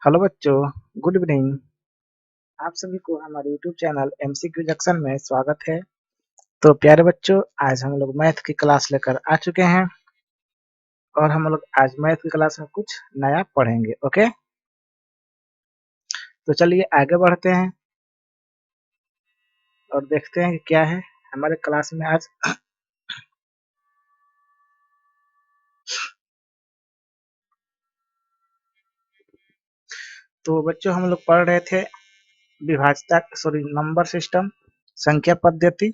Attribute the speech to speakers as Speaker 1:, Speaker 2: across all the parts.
Speaker 1: Hello बच्चों, good evening. आप सभी को हमारे यूट्यूब चैनल एमसीक्यू जंक्शन में स्वागत है। तो प्यारे बच्चों, आज हम लोग मैथ की क्लास लेकर आ चुके हैं और हम लोग आज मैथ की क्लास में कुछ नया पढ़ेंगे। ओके, तो चलिए आगे बढ़ते हैं और देखते हैं कि क्या है हमारे क्लास में आज। तो बच्चों, हम लोग पढ़ रहे थे नंबर सिस्टम, संख्या पद्धति,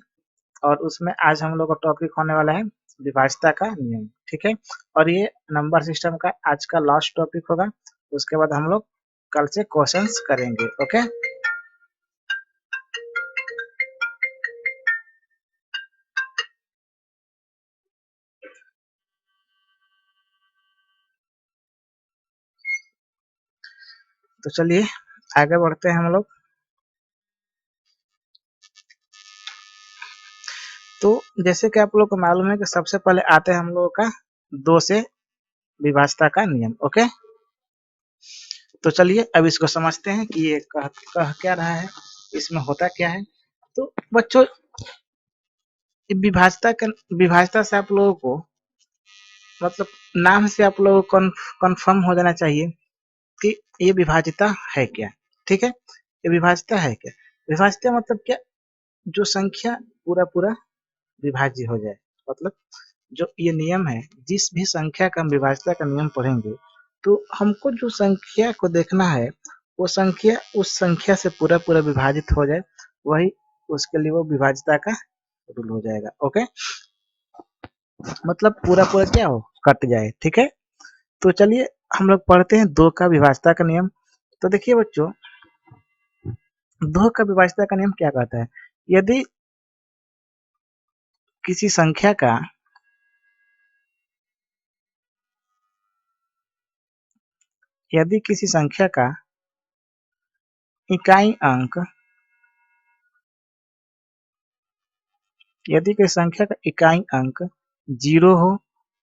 Speaker 1: और उसमें आज हम लोग का टॉपिक होने वाला है विभाज्यता का नियम। ठीक है, और ये नंबर सिस्टम का आज का लास्ट टॉपिक होगा। उसके बाद हम लोग कल से क्वेश्चंस करेंगे। ओके, तो चलिए आगे बढ़ते हैं हम लोग। तो जैसे कि आप लोग को मालूम है कि सबसे पहले आते हैं हम लोगों का दो से विभाज्यता का नियम। ओके, तो चलिए अब इसको समझते हैं कि ये कह क्या रहा है, इसमें होता क्या है। तो बच्चों, विभाज्यता से आप लोगों को मतलब नाम से आप लोगों को कन्फर्म हो जाना चाहिए कि ये विभाज्यता है क्या। ठीक है, ये विभाज्यता है क्या। विभाज्यता मतलब क्या, जो संख्या पूरा पूरा विभाज्य हो जाए। मतलब जो ये नियम है, जिस भी संख्या का हम विभाज्यता का नियम पढ़ेंगे तो हमको जो संख्या को देखना है, वो संख्या उस संख्या से पूरा पूरा विभाजित हो जाए, वही उसके लिए वो विभाज्यता का रूल हो जाएगा। ओके, मतलब पूरा पूरा क्या हो, कट जाए। ठीक है, तो चलिए हम लोग पढ़ते हैं दो का विभाज्यता का नियम। तो देखिए बच्चों, दो का विभाज्यता का नियम क्या कहता है। यदि किसी संख्या का यदि किसी संख्या का इकाई अंक यदि किसी संख्या का इकाई अंक 0 हो,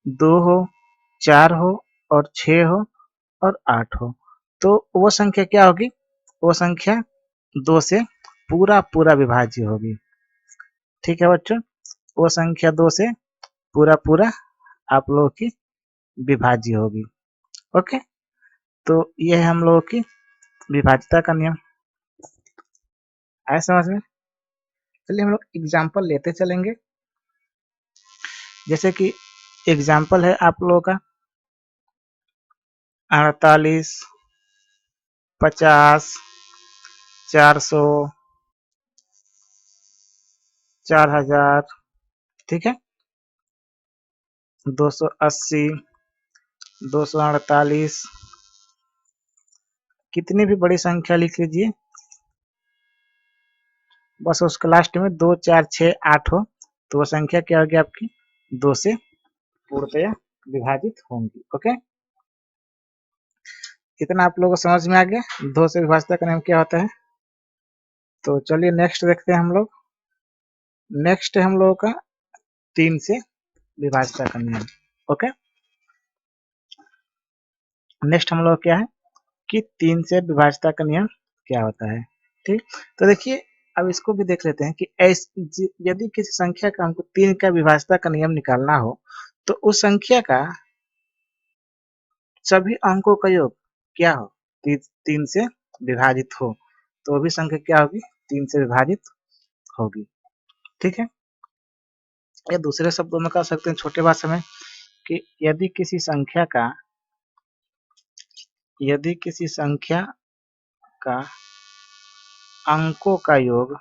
Speaker 1: 2 हो, 4 हो और 6 हो और 8 हो, तो वो संख्या क्या होगी, वो संख्या 2 से पूरा पूरा विभाज्य होगी। ठीक है बच्चों, वो संख्या 2 से पूरा पूरा आप लोगों की विभाज्य होगी। ओके, तो ये है हम लोगों की विभाज्यता का नियम। आए समझ में। चलिए हम लोग एग्जाम्पल लेते चलेंगे। जैसे कि एग्जाम्पल है आप लोगों का 48, 50, 400, 4000, ठीक है, 280, 248, कितनी भी बड़ी संख्या लिख लीजिए, बस उसके लास्ट में 2, 4, 6, 8 हो, तो वो संख्या क्या होगी आपकी, 2 से पूर्णतया विभाजित होंगी। ओके, इतना आप लोगों को समझ में आ गया दो से विभाज्यता का नियम क्या होता है। तो चलिए नेक्स्ट देखते हैं हम लोग। नेक्स्ट है हम लोगों का 3 से विभाज्यता का नियम। ओके, नेक्स्ट हम लोग क्या है कि 3 से विभाज्यता का नियम क्या होता है। ठीक, तो देखिए अब इसको भी देख लेते हैं कि यदि किसी संख्या का हमको 3 का विभाज्यता का नियम निकालना हो, तो उस संख्या का सभी अंकों का योग क्या हो, 3 से विभाजित हो, तो वो भी संख्या क्या होगी, 3 से विभाजित होगी। ठीक है, या दूसरे शब्दों में कह सकते हैं छोटे भाषा में कि यदि किसी संख्या का अंकों का योग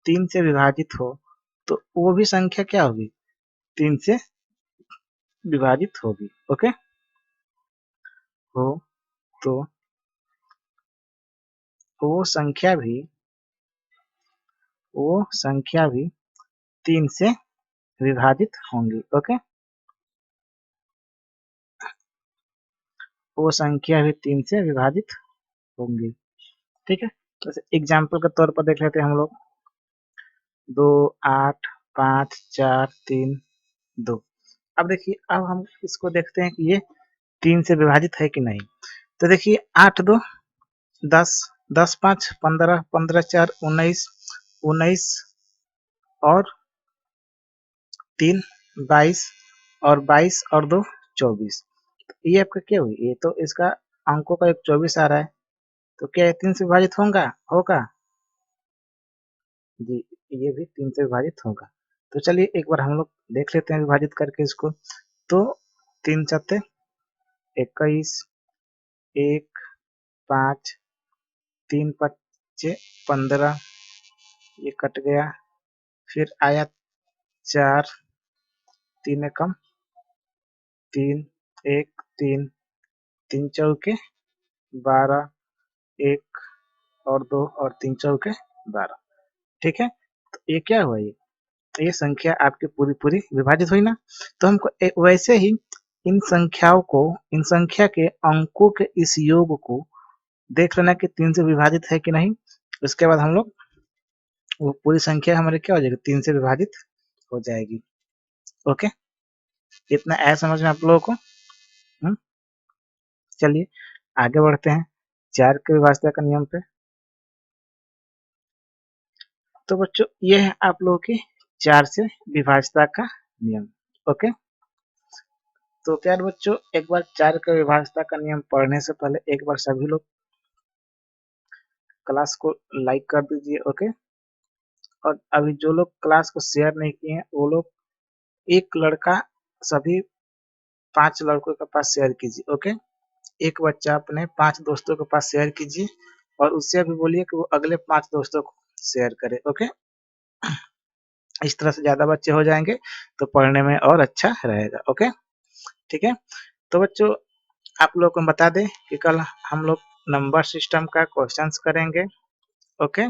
Speaker 1: 3 से विभाजित हो, तो वो भी संख्या क्या होगी, 3 से विभाजित होगी। ओके, हो तो वो संख्या भी वो संख्या भी 3 से विभाजित होंगी। ओके, वो संख्या भी 3 से विभाजित होंगी। ठीक है, जैसे एग्जाम्पल के तौर पर देख लेते हैं हम लोग 2, 8, 5 4 3 2। अब देखिए, अब हम इसको देखते हैं कि ये 3 से विभाजित है कि नहीं। तो देखिए 8 2 10, 10 5 15, 15 4 19, 19 और 3 22 और 22 और 2 24। ये आपका क्या हुई? ये तो इसका अंकों का एक 24 आ रहा है। तो क्या ये 3 से विभाजित होगा? होगा जी, ये भी 3 से विभाजित होगा। तो चलिए एक बार हम लोग देख लेते हैं विभाजित करके इसको। तो 3 सत्ते 21, 1 5, 3 पच्चे 15, ये कट गया। फिर आया 4, 3 एकम 3, 1 3, 3 चौके 12, 1 और 2 और 3 चौके 12। ठीक है? तो ये क्या हुआ ये? ये संख्या आपकी पूरी विभाजित हुई ना। तो हमको वैसे ही इन संख्याओं को, इन संख्या के अंकों के इस योग को देख लेना कि 3 से विभाजित है कि नहीं। उसके बाद हम लोग वो पूरी संख्या हमारी क्या हो जाएगी? 3 से विभाजित हो जाएगी। ओके, इतना आया समझ में आप लोगों को? चलिए आगे बढ़ते हैं 4 के विभाज्यता का नियम पे। तो बच्चों ये है आप लोगों की 4 से विभाज्यता का नियम। ओके, तो प्यारे बच्चों एक बार 4 के विभाज्यता का नियम पढ़ने से पहले एक बार सभी लोग क्लास को लाइक कर दीजिए। ओके, और अभी जो लोग क्लास को शेयर नहीं किए हैं वो लोग, एक लड़का सभी 5 लड़कों के पास शेयर कीजिए। ओके, एक बच्चा अपने 5 दोस्तों के पास शेयर कीजिए और उससे भी बोलिए कि वो अगले 5 दोस्तों को शेयर करे। ओके, इस तरह से ज्यादा बच्चे हो जाएंगे तो पढ़ने में और अच्छा रहेगा। ओके, ठीक है। तो बच्चों आप लोगों को बता दें कि कल हम लोग नंबर सिस्टम का क्वेश्चंस करेंगे। ओके,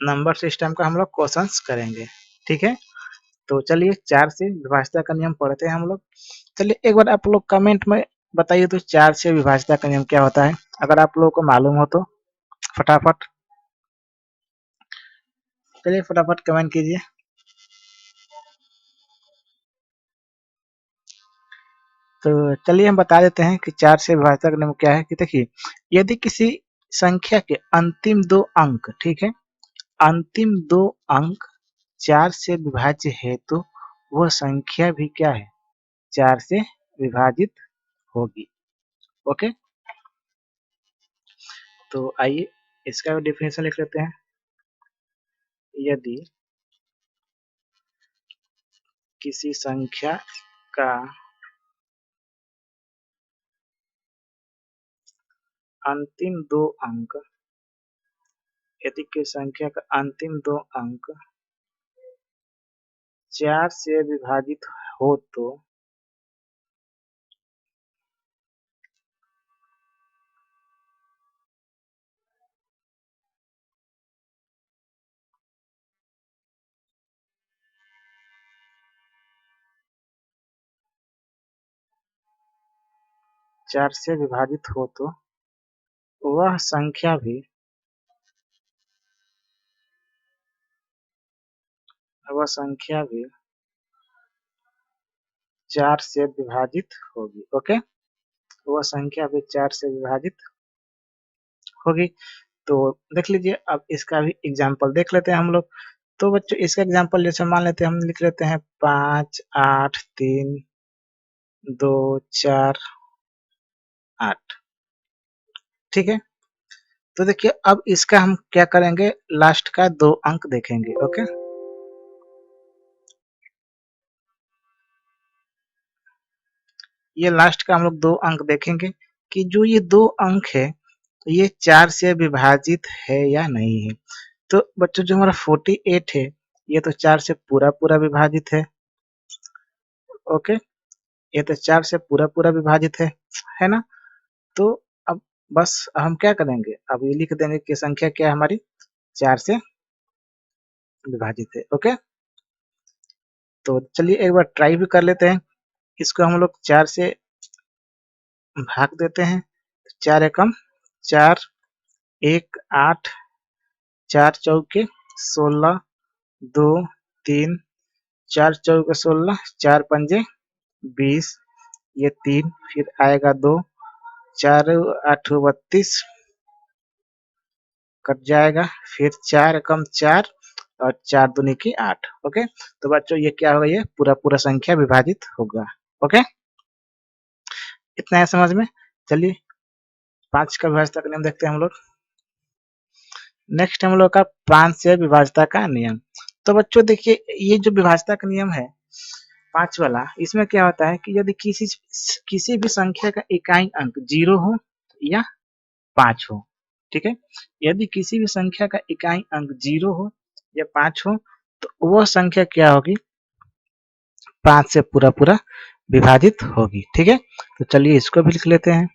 Speaker 1: नंबर सिस्टम का हम लोग क्वेश्चंस करेंगे। ठीक है, तो चलिए 4 से विभाज्यता का नियम पढ़ते हैं हम लोग। चलिए एक बार आप लोग कमेंट में बताइए तो 4 से विभाज्यता का नियम क्या होता है, अगर आप लोगों को मालूम हो तो फटाफट। चलिए फटाफट कमेंट कीजिए। तो चलिए हम बता देते हैं कि 4 से विभाज्यता का नियम क्या है। कि देखिए, यदि किसी संख्या के अंतिम 2 अंक, ठीक है, अंतिम 2 अंक 4 से विभाज्य है तो वह संख्या भी क्या है? 4 से विभाजित होगी। ओके, तो आइए इसका भी डेफिनेशन लिख लेते हैं। यदि किसी संख्या का अंतिम 2 अंक, यदि किसी संख्या का अंतिम 2 अंक 4 से विभाजित हो तो 4 से विभाजित हो तो वह संख्या भी, वह संख्या भी 4 से विभाजित होगी। ओके, वह संख्या भी 4 से विभाजित होगी। तो देख लीजिए, अब इसका भी एग्जाम्पल देख लेते हैं हम लोग। तो बच्चों इसका एग्जाम्पल जैसे मान लेते हैं, हम लिख लेते हैं 5 8 3 2 4 8। ठीक है, तो देखिए अब इसका हम क्या करेंगे, लास्ट का 2 अंक देखेंगे। ओके, ये लास्ट का हम लोग 2 अंक देखेंगे कि जो ये 2 अंक है ये 4 से विभाजित है या नहीं है। तो बच्चों जो हमारा 48 है ये तो 4 से पूरा विभाजित ओके, ये तो 4 से पूरा विभाजित है ना। तो अब बस हम क्या करेंगे, अब ये लिख देंगे कि संख्या क्या है हमारी, 4 से विभाजित है। ओके, तो चलिए एक बार ट्राई भी कर लेते हैं। इसको हम लोग 4 से भाग देते हैं। 4 एकम 4, 1 8, 4 चौके 16 2 3 4 चौके 16, 4 पंजे 20, ये 3 फिर आएगा 2, 4 8 32 कट जाएगा, फिर 4 एकम 4 और 4 दूनी की 8। ओके, तो बच्चों ये क्या होगा, ये पूरा पूरा संख्या विभाजित होगा। ओके, इतना है समझ में। चलिए 5 का विभाज्यता का नियम देखते हैं हम लोग। नेक्स्ट हम लोग का 5 से विभाज्यता का नियम। तो बच्चों देखिए, ये जो विभाज्यता का नियम है 5 वाला, इसमें क्या होता है कि यदि किसी भी संख्या का इकाई अंक 0 हो या 5 हो, ठीक है, यदि किसी भी संख्या का इकाई अंक 0 हो या 5 हो, तो वह संख्या क्या होगी, 5 से पूरा पूरा विभाजित होगी। ठीक है, तो चलिए इसको भी लिख लेते हैं।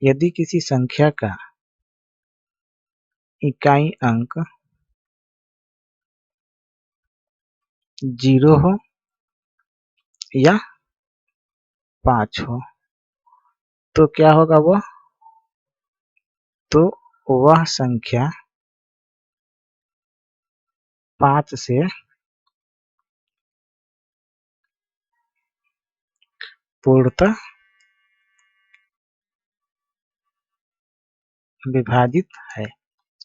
Speaker 1: यदि किसी संख्या का इकाई अंक 0 हो या 5 हो, तो क्या होगा वह, तो वह संख्या 5 से पूर्णतः विभाजित है।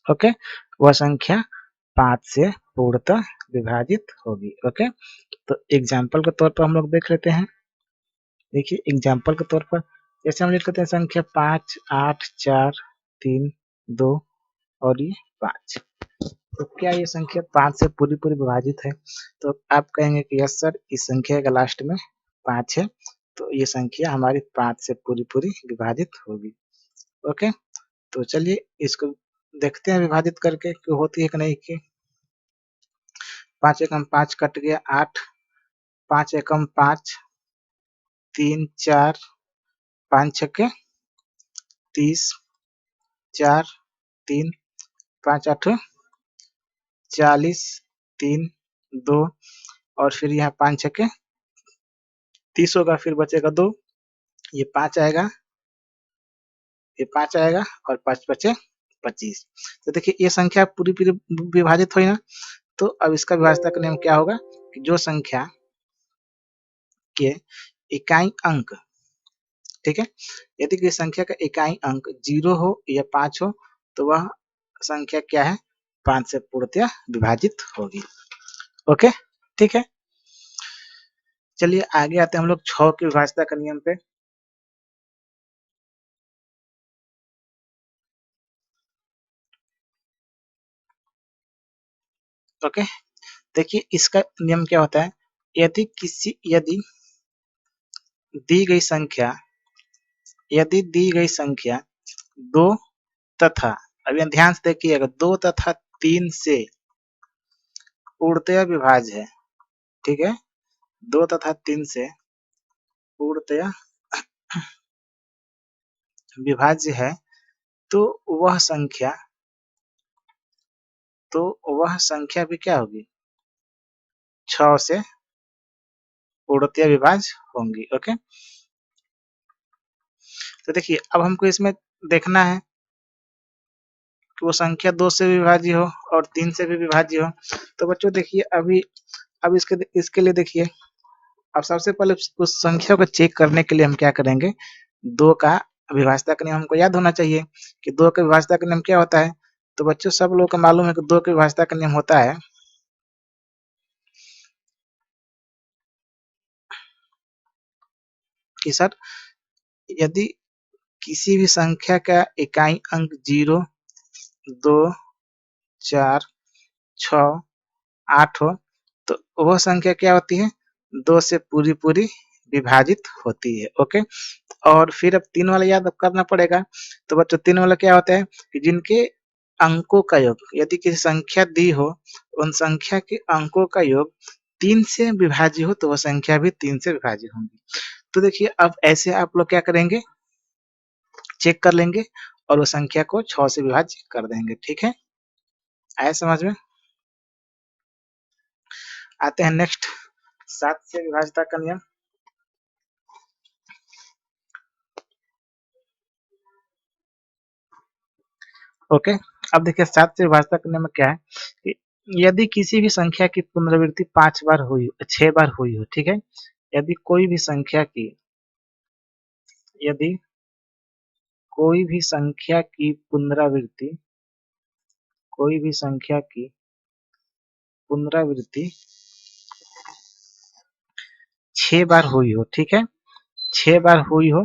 Speaker 1: ओके, वह संख्या 5 से पूर्णतः विभाजित होगी। ओके, तो एग्जाम्पल के तौर पर हम लोग देख लेते हैं। देखिए एग्जाम्पल के तौर पर जैसे हम लिख लेते हैं संख्या 5 8 4 3 2 और ये 5। तो क्या ये संख्या 5 से पूरी पूरी विभाजित है? तो आप कहेंगे कि यस सर, इस संख्या का लास्ट में 5 है, तो ये संख्या हमारी 5 से पूरी पूरी विभाजित होगी। ओके, तो चलिए इसको देखते हैं विभाजित करके कि होती है कि नहीं। की 5 एकम 5 कट गया 8, 5 एकम 5, 3 4 5 छक्के 30, 4 3 5 8 40, 3 2 और फिर यहाँ 5 छक्के 30 होगा, फिर बचेगा 2, ये 5 आएगा, ये 5 आएगा और 5 बचे 25। तो देखिए ये संख्या पूरी पूरी विभाजित हुई ना। तो अब इसका विभाज्यता का नियम क्या होगा कि जो संख्या के इकाई अंक, ठीक है, यदि किसी संख्या का इकाई अंक 0 हो या 5 हो, तो वह संख्या क्या है, 5 से पूर्णतः विभाजित होगी। ओके, ठीक है, चलिए आगे आते हैं हम लोग 6 की विभाज्यता का नियम पे। ओके, देखिए इसका नियम क्या होता है, यदि दी गई संख्या 2 तथा, अब यहाँ ध्यान से देखिएगा, 2 तथा 3 से पूर्णतः विभाज्य है। ठीक है, 2 तथा 3 से पूर्णतः विभाज्य है, तो वह संख्या भी क्या होगी, 6 से पूर्णतः विभाज्य होंगी। ओके, तो देखिए अब हमको इसमें देखना है कि वो संख्या 2 से भी विभाज्य हो और 3 से भी विभाज्य हो। तो बच्चों देखिए अभी, अब इसके लिए देखिए, अब सबसे पहले उस संख्या को चेक करने के लिए हम क्या करेंगे, 2 का विभाज्यता का नियम हमको याद होना चाहिए कि 2 का विभाज्यता का नियम क्या होता है। तो बच्चों सब लोगों को मालूम है कि 2 के विभाज्यता का नियम होता है कि सर, यदि किसी भी संख्या का इकाई अंक 0 2 4 6 8 हो, तो वह संख्या क्या होती है, 2 से पूरी पूरी विभाजित होती है। ओके, और फिर अब 3 वाला याद करना पड़ेगा। तो बच्चों 3 वाला क्या होता है कि जिनके अंकों का योग, यदि किसी संख्या दी हो, उन संख्या के अंकों का योग 3 से विभाज्य हो, तो वह संख्या भी 3 से विभाज्य होंगी। तो देखिए अब ऐसे आप लोग क्या करेंगे, चेक कर लेंगे और वो संख्या को 6 से विभाज्य कर देंगे। ठीक है, आया समझ में। आते हैं नेक्स्ट 7 से विभाज्यता का नियम। ओके। अब देखिए 7 से विभाज्यता करने में क्या है कि यदि किसी भी संख्या की पुनरावृत्ति 5 बार हुई 6 बार हुई हो, ठीक है। यदि कोई भी संख्या की यदि कोई भी संख्या की पुनरावृत्ति कोई भी संख्या की पुनरावृत्ति 6 बार हुई हो, ठीक है। 6 बार हुई हो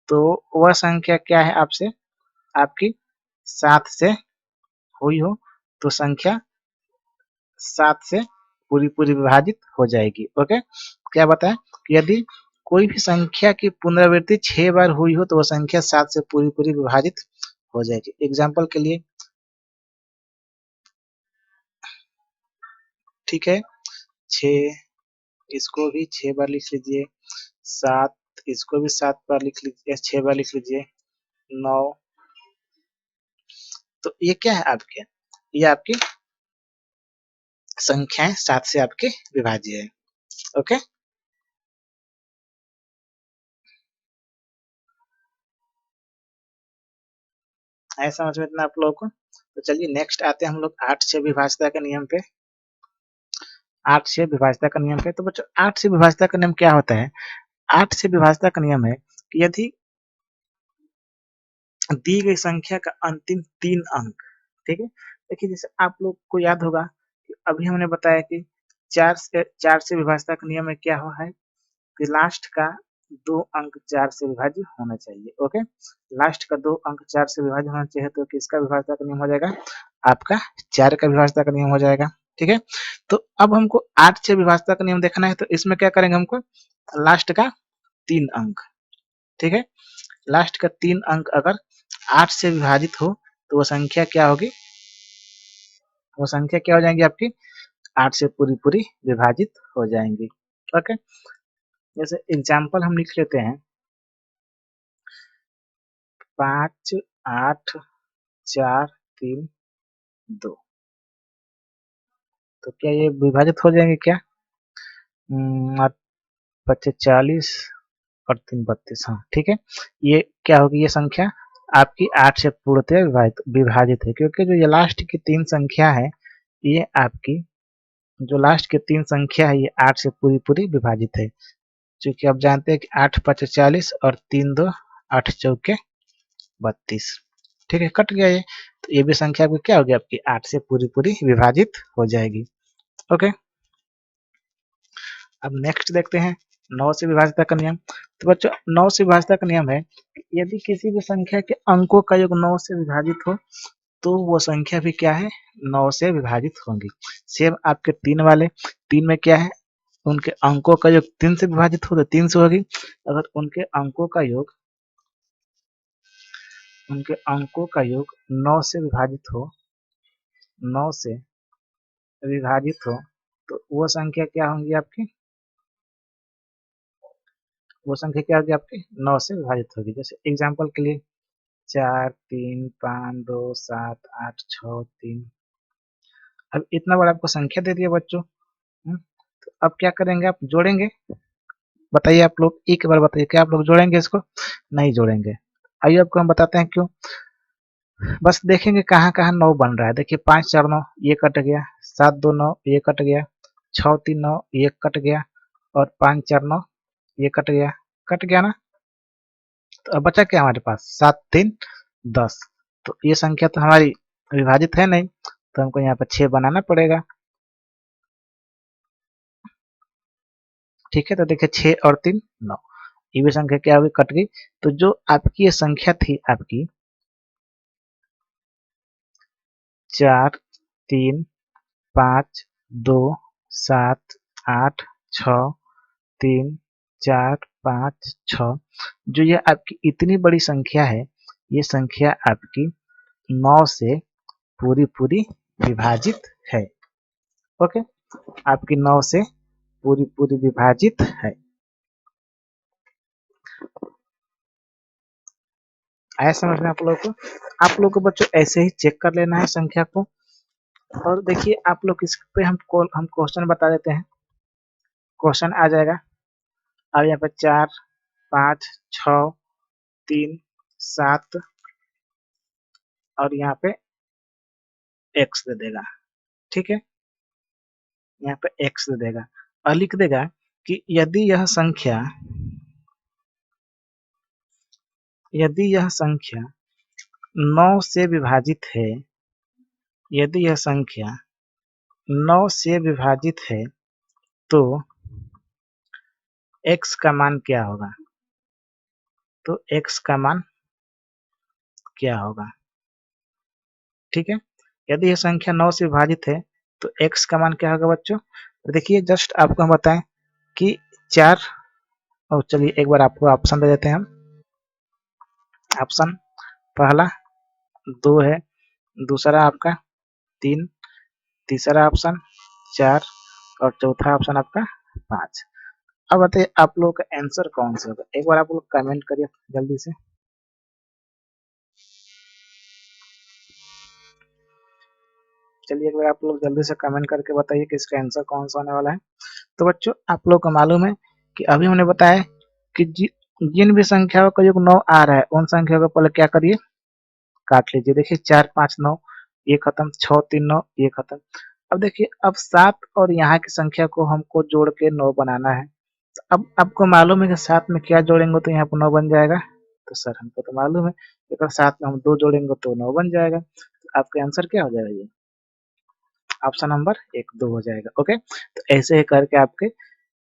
Speaker 1: तो वह संख्या क्या है आपसे आपकी 7 से हुई हो तो संख्या 7 से पूरी विभाजित हो जाएगी। ओके। क्या बताएं कि यदि कोई भी संख्या की पुनरावृत्ति 6 बार हुई हो तो वह संख्या 7 से पूरी विभाजित हो जाएगी। एग्जाम्पल के लिए, ठीक है, 6 इसको भी 6 बार लिख लीजिए, 7 इसको भी 7 बार लिख लीजिए, 6 बार लिख लीजिए, 9। तो ये क्या है आपके, ये आपकी संख्याएं 7 से आपके विभाज्य है। ओके। है समझ में इतना आप लोगों को। तो चलिए नेक्स्ट आते हैं हम लोग 8 से विभाज्यता के नियम पे। 8 से विभाज्यता का नियम पे तो बच्चों 8 से विभाज्यता का नियम क्या होता है। 8 से विभाज्यता का नियम है कि यदि दी गई संख्या का अंतिम 3 अंक, ठीक है। देखिए जैसे आप लोग को याद होगा कि अभी हमने बताया कि 4 से विभाज्यता का नियम में क्या हुआ है कि लास्ट का 2 अंक 4 से विभाज्य होना चाहिए। ओके। लास्ट का 2 अंक 4 से विभाज्य होना चाहिए तो किसका विभाज्यता का नियम हो जाएगा, आपका 4 का विभाज्यता का नियम हो जाएगा। ठीक है। तो अब हमको 8 से विभाज्यता का नियम देखना है तो इसमें क्या करेंगे, हमको लास्ट का 3 अंक, ठीक है। लास्ट का 3 अंक अगर 8 से विभाजित हो तो वो संख्या क्या होगी, वो संख्या क्या हो जाएंगी आपकी 8 से पूरी विभाजित हो जाएंगी। ओके। जैसे एग्जाम्पल हम लिख लेते हैं 5 8 4 3 2। तो क्या ये विभाजित हो जाएंगे क्या, 25 40 और 3 32। हाँ ठीक है। ये क्या होगी, ये संख्या आपकी 8 से पूर्णतः विभाजित है क्योंकि जो ये लास्ट की 3 संख्या है ये आपकी जो लास्ट की 3 संख्या है ये 8 से पूरी विभाजित है। क्योंकि आप जानते हैं कि 8 5 40 और 3 2 8 चौके 32। ठीक है, कट गया ये। तो ये भी संख्या आपकी क्या होगी, आपकी 8 से पूरी विभाजित हो जाएगी। ओके। अब नेक्स्ट देखते हैं 9 से विभाज्यता का नियम। तो बच्चों 9 से विभाज्यता का नियम है कि यदि किसी भी संख्या के अंकों का योग 9 से विभाजित हो तो वो संख्या भी क्या है 9 से विभाजित होंगी। सेम आपके 3 वाले, 3 में क्या है उनके अंकों का योग 3 से विभाजित हो तो 3 से होगी। अगर उनके अंकों का योग 9 से विभाजित हो, 9 से विभाजित हो तो वो संख्या क्या होंगी आपकी, वो संख्या क्या होगी आपकी 9 से विभाजित होगी। जैसे एग्जाम्पल के लिए 4 3 5 2 7 8 6 3। अब इतना बड़ा आपको संख्या दे दिया बच्चों। तो अब क्या करेंगे, आप जोड़ेंगे। बताइए आप लोग एक बार बताइए, क्या आप लोग जोड़ेंगे इसको, नहीं जोड़ेंगे। आइए आपको हम बताते हैं क्यों। बस देखेंगे कहाँ कहाँ 9 बन रहा है। देखिए 5 4 9 ये कट गया, 7 2 9 ये कट गया, 6 3 9 ये कट गया और 5 4 9 ये कट गया ना। तो अब बचा क्या हमारे पास 7 3 10। तो ये संख्या तो हमारी विभाजित है नहीं तो हमको यहाँ पर 6 बनाना पड़ेगा। ठीक है। तो देखिए 6 और 3 9, ये भी संख्या क्या होगी, कट गई। तो जो आपकी ये संख्या थी आपकी 4 3 5 2 7 8 6 3 4 5 6, जो ये आपकी इतनी बड़ी संख्या है ये संख्या आपकी 9 से पूरी विभाजित है। ओके। आपकी 9 से पूरी विभाजित है। आया समझ में आप लोगों को। आप लोग को बच्चों ऐसे ही चेक कर लेना है संख्या को। और देखिए आप लोग इस पे हम क्वेश्चन बता देते हैं। क्वेश्चन आ जाएगा अब यहाँ पे 4 5 6 3 7 और यहाँ पे x दे देगा। ठीक है, यहाँ पे x दे देगा और लिख देगा कि यदि यह संख्या 9 से विभाजित है, यदि यह संख्या 9 से विभाजित है तो x का मान क्या होगा? तो x का मान क्या होगा? ठीक है, यदि यह संख्या 9 से विभाजित है तो x का मान क्या होगा बच्चों? तो देखिए जस्ट आपको हम बताएं कि 4, और चलिए एक बार आपको ऑप्शन दे देते हैं हम। ऑप्शन पहला 2 है, दूसरा आपका 3, तीसरा ऑप्शन 4 और चौथा ऑप्शन आपका 5। अब बताइए आप लोगों का आंसर कौन सा होगा? एक बार आप लोग कमेंट करिए जल्दी से। चलिए एक बार आप लोग जल्दी से कमेंट करके बताइए कि इसका आंसर कौन सा होने वाला है। तो बच्चों आप लोग को मालूम है कि अभी हमने बताया कि जिन भी संख्याओं का योग 9 आ रहा है उन संख्याओं को पहले क्या करिए? काट लीजिए। देखिए 4 5 9, ये खत्म, 6 3 9, ये खत्म। अब देखिए अब 7 और यहाँ की संख्या को हमको जोड़ के 9 बनाना है। तो अब आपको मालूम है कि 7 में क्या जोड़ेंगे तो यहाँ पर 9 बन जाएगा। तो सर हमको तो मालूम है कि अगर 7 में हम 2 जोड़ेंगे तो 9 बन जाएगा। तो आपका आंसर क्या हो जाएगा? ये ऑप्शन नंबर 1 2 हो जाएगा। ओके, तो ऐसे ही करके आपके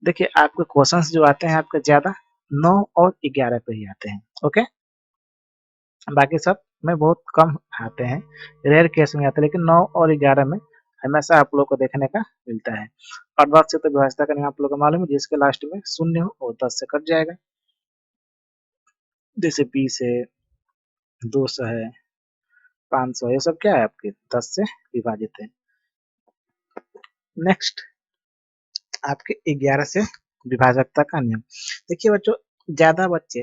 Speaker 1: देखिए आपके क्वेश्चंस जो आते हैं आपके ज्यादा 9 और 11 पे ही आते हैं। ओके, बाकी सब में बहुत कम आते हैं, रेयर केस में आते हैं, लेकिन 9 और 11 में हमेशा आप लोग को देखने का मिलता है। और 10 से तो व्यवस्था करने आप लोग को मालूम है, जिसके लास्ट में शून्य हो और 10 से कट जाएगा। जैसे 20 है, 200 है, 500, ये सब क्या है आपके 10 से विभाजित है। नेक्स्ट आपके 11 से विभाजकता का नियम। देखिए बच्चों ज्यादा बच्चे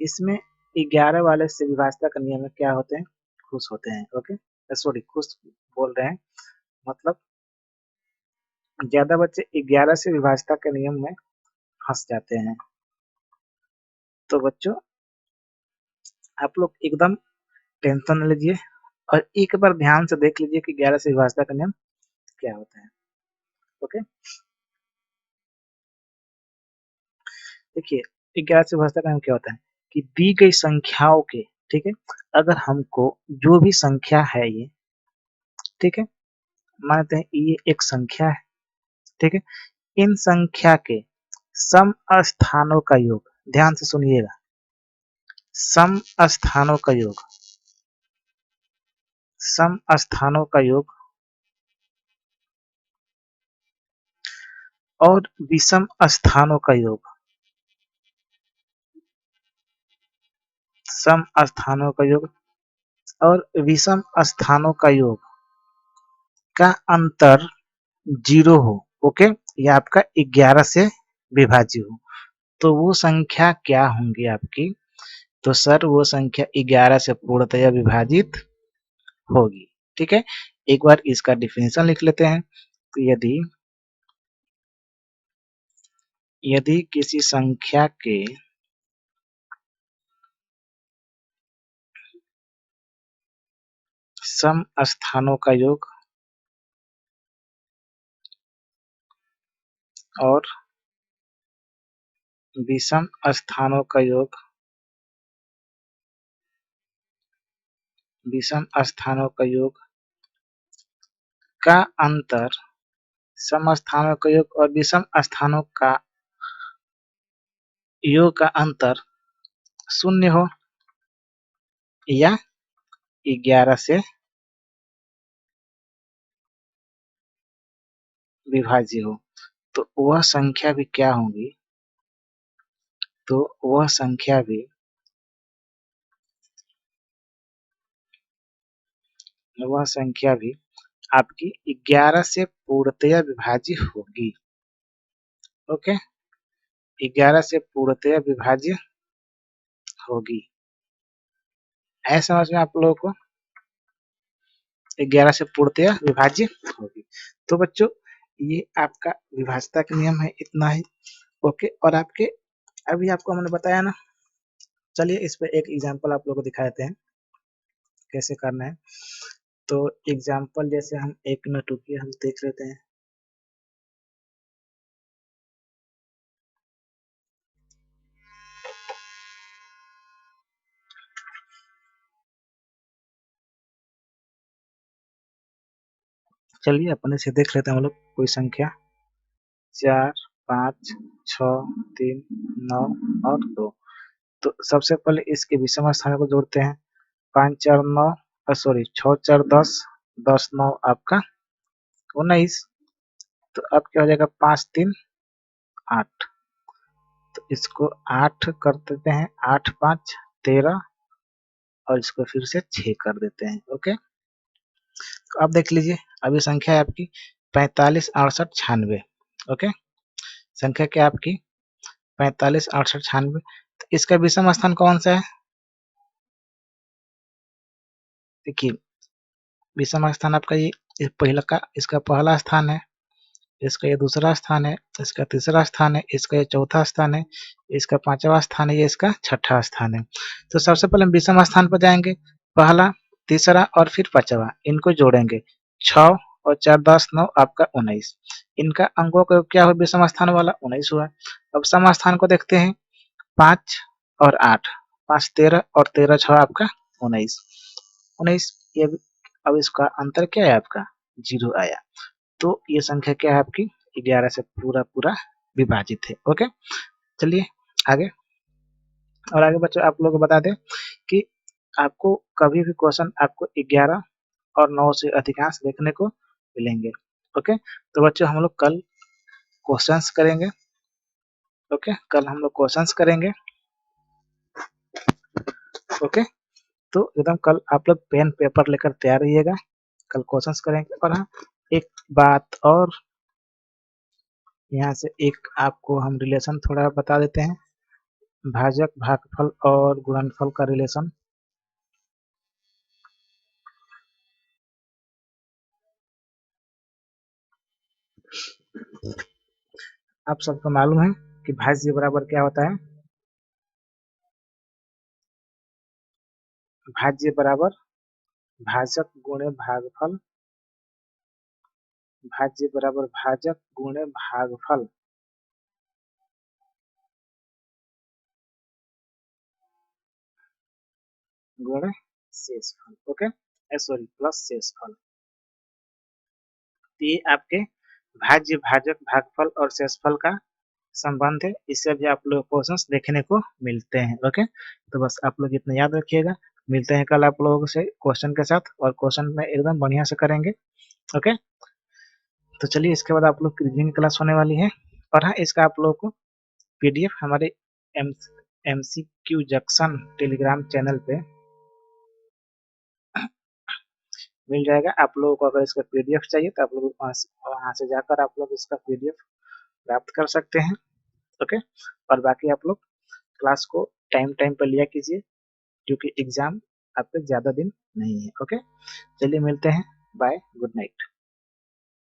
Speaker 1: इसमें 11 वाले से विभाजकता का नियम में क्या होते हैं? खुश होते हैं। ओके, सॉरी खुश बोल रहे हैं, मतलब ज्यादा बच्चे 11 से विभाजकता के नियम में फंस जाते हैं। तो बच्चों आप लोग एकदम टेंशन न लीजिए और एक बार ध्यान से देख लीजिए कि 11 से विभाजकता का नियम क्या होता है। ओके, देखिए 11 से विभाजकता का नियम क्या होता है कि दी गई संख्याओं के, ठीक है, अगर हमको जो भी संख्या है ये, ठीक है, मानते हैं ये एक संख्या है, ठीक है, इन संख्या के सम स्थानों का योग, ध्यान से सुनिएगा, सम स्थानों का योग, सम स्थानों का योग और विषम स्थानों का योग, सम स्थानों का योग और विषम स्थानों का योग का अंतर 0 हो। ओके, यह आपका 11 से विभाज्य हो, तो वो संख्या क्या होंगी आपकी? तो सर वो संख्या 11 से पूर्णतया विभाजित होगी। ठीक है, एक बार इसका डिफिनेशन लिख लेते हैं। तो यदि किसी संख्या के सम स्थानों का योग और विषम स्थानों का योग, विषम स्थानों का योग का अंतर, सम स्थानों का योग और विषम स्थानों का योग का अंतर 0 हो या 11 से विभाज्य हो, तो वह संख्या भी क्या होगी? तो वह संख्या भी आपकी 11 से पूर्णतया विभाज्य होगी। ओके, 11 से पूर्णतया विभाज्य होगी, है समझ में आप लोगों को? 11 से पूर्णतया विभाज्य होगी। तो बच्चों ये आपका विभाज्यता का नियम है, इतना ही। ओके, और आपके अभी आपको हमने बताया ना, चलिए इस पे एक एग्जांपल आप लोगों को दिखा देते हैं कैसे करना है। तो एग्जाम्पल जैसे हम एक मिनट रुकिए, हम देख लेते हैं। चलिए अपने से देख लेते हैं हम लोग कोई संख्या 4, 5, 6, 3, 9 और 2। तो सबसे पहले इसके विषम स्थानों को जोड़ते हैं। 5 4 9, सॉरी 6 4 10, 10 9 आपका 19। तो अब क्या हो जाएगा, 5 3 8। तो इसको 8 कर देते हैं, 8 5 13 और इसको फिर से 6 कर देते हैं। ओके, तो अब देख लीजिए, अब ये संख्या है आपकी 45 68 96। ओके, संख्या क्या है आपकी 45 68 96। तो इसका विषम स्थान कौन सा है? देखिए, विषम स्थान आपका ये पहला का, इसका पहला स्थान है, इसका ये दूसरा स्थान है, इसका तीसरा स्थान है, इसका ये चौथा स्थान है, इसका पांचवा स्थान है, ये इसका छठा स्थान है। तो सबसे पहले हम विषम स्थान पर जाएंगे, पहला, तीसरा और फिर पांचवा, इनको जोड़ेंगे। 6 और 4 10 9 आपका 19। इनका अंकों का क्या हुआ, विषम स्थान वाला 19 हुआ। अब सम स्थान को देखते हैं, 5 और 8, 5 13 और 13 6 आपका 19 19। ये अब इसका अंतर क्या है आपका, 0 आया। तो ये संख्या क्या है आपकी 11 से पूरा पूरा विभाजित है। ओके, चलिए आगे। और आगे बच्चों आप लोगों को बता दें कि आपको कभी भी क्वेश्चन आपको 11 और 9 से अधिकांश देखने को मिलेंगे। ओके, तो बच्चों हम लोग कल क्वेश्चंस करेंगे। ओके, कल हम लोग क्वेश्चंस करेंगे। ओके, तो एकदम कल आप लोग पेन पेपर लेकर तैयार रहिएगा, कल क्वेश्चंस करेंगे। और हाँ, एक बात और, यहाँ से एक आपको हम रिलेशन थोड़ा बता देते हैं, भाजक भागफल और गुणनफल का रिलेशन। आप सबको मालूम है कि भाज्य बराबर क्या होता है, भाज्य बराबर भाजक गुणे भागफल, भाज्य बराबर भाजक गुणे भागफल गुणे शेषफल। ओके, सॉरी प्लस शेषफल। ये आपके भाज्य भाजक भागफल और शेषफल का संबंध है, इससे भी आप लोग क्वेश्चंस देखने को मिलते हैं। ओके, तो बस आप लोग इतना याद रखिएगा। मिलते हैं कल आप लोगों से क्वेश्चन के साथ, और क्वेश्चन में एकदम बढ़िया से करेंगे। ओके, तो चलिए इसके बाद आप लोग की रीजनिंग क्लास होने वाली है। और हाँ, इसका आप लोगों को पीडीएफ हमारे एमसीक्यू जंक्शन टेलीग्राम चैनल पे मिल जाएगा। आप लोगों को अगर इसका पीडीएफ चाहिए तो आप लोग वहाँ से जाकर आप लोग इसका पीडीएफ प्राप्त कर सकते हैं। ओके, और बाकी आप लोग क्लास को टाइम टाइम पर लिया कीजिए, क्योंकि एग्जाम आपके ज़्यादा दिन नहीं है। ओके, चलिए मिलते हैं, बाय, गुड नाइट।